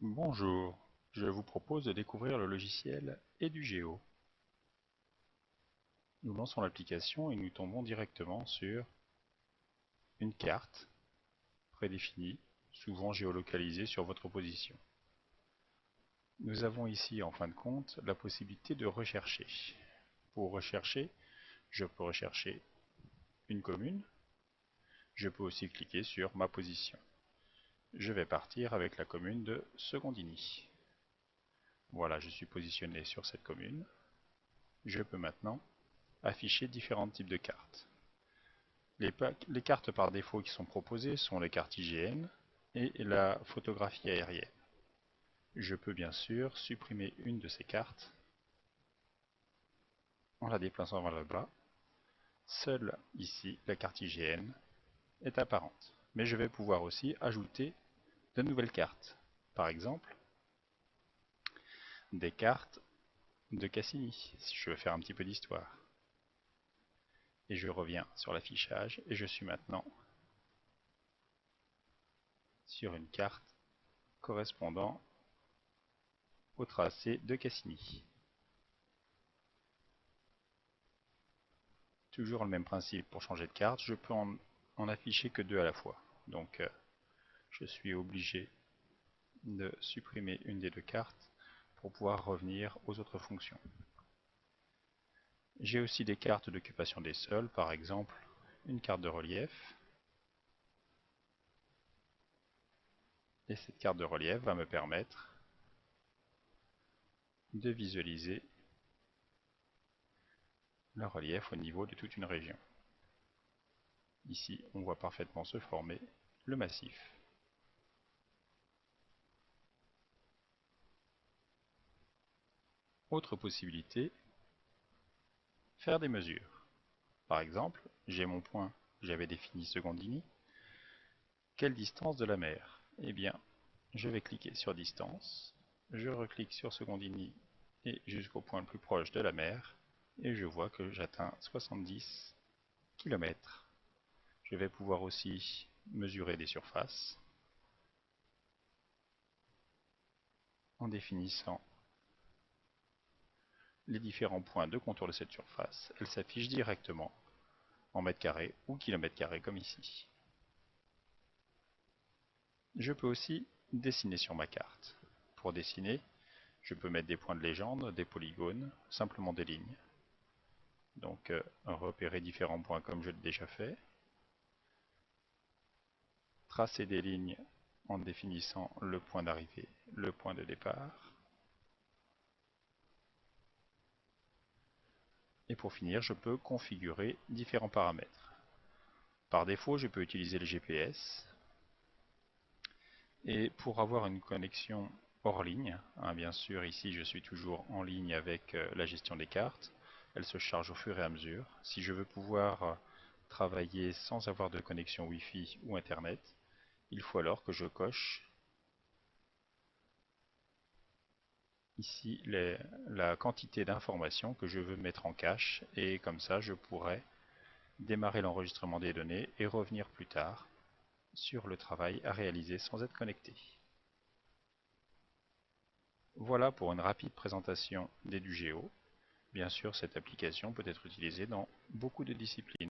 Bonjour, je vous propose de découvrir le logiciel EduGeo. Nous lançons l'application et nous tombons directement sur une carte prédéfinie, souvent géolocalisée sur votre position. Nous avons ici en fin de compte la possibilité de rechercher. Pour rechercher, je peux rechercher une commune, je peux aussi cliquer sur ma position. Je vais partir avec la commune de Secondini. Voilà, je suis positionné sur cette commune. Je peux maintenant afficher différents types de cartes. Les cartes par défaut qui sont proposées sont les cartes IGN et la photographie aérienne. Je peux bien sûr supprimer une de ces cartes en la déplaçant vers le bas. Seule ici, la carte IGN est apparente. Mais je vais pouvoir aussi ajouter de nouvelles cartes. Par exemple, des cartes de Cassini, si je veux faire un petit peu d'histoire. Et je reviens sur l'affichage et je suis maintenant sur une carte correspondant au tracé de Cassini. Toujours le même principe pour changer de carte, je peux en afficher que deux à la fois. Donc je suis obligé de supprimer une des deux cartes pour pouvoir revenir aux autres fonctions. J'ai aussi des cartes d'occupation des sols, par exemple une carte de relief. Et cette carte de relief va me permettre de visualiser le relief au niveau de toute une région. Ici, on voit parfaitement se former le massif. Autre possibilité, faire des mesures. Par exemple, j'ai mon point que j'avais défini Secondini. Quelle distance de la mer? Eh bien, je vais cliquer sur distance, je reclique sur Secondini et jusqu'au point le plus proche de la mer, et je vois que j'atteins 70 km. Je vais pouvoir aussi mesurer des surfaces en définissant les différents points de contour de cette surface. Elle s'affiche directement en mètres carrés ou kilomètres carrés comme ici. Je peux aussi dessiner sur ma carte. Pour dessiner, je peux mettre des points de légende, des polygones, simplement des lignes. Donc repérer différents points comme je l'ai déjà fait. Tracer des lignes en définissant le point d'arrivée, le point de départ. Et pour finir, je peux configurer différents paramètres. Par défaut, je peux utiliser le GPS. Et pour avoir une connexion hors ligne, bien sûr ici je suis toujours en ligne avec la gestion des cartes, elle se charge au fur et à mesure. Si je veux pouvoir travailler sans avoir de connexion Wi-Fi ou Internet, il faut alors que je coche ici la quantité d'informations que je veux mettre en cache, et comme ça je pourrai démarrer l'enregistrement des données et revenir plus tard sur le travail à réaliser sans être connecté. Voilà pour une rapide présentation d'EduGeo. Bien sûr, cette application peut être utilisée dans beaucoup de disciplines.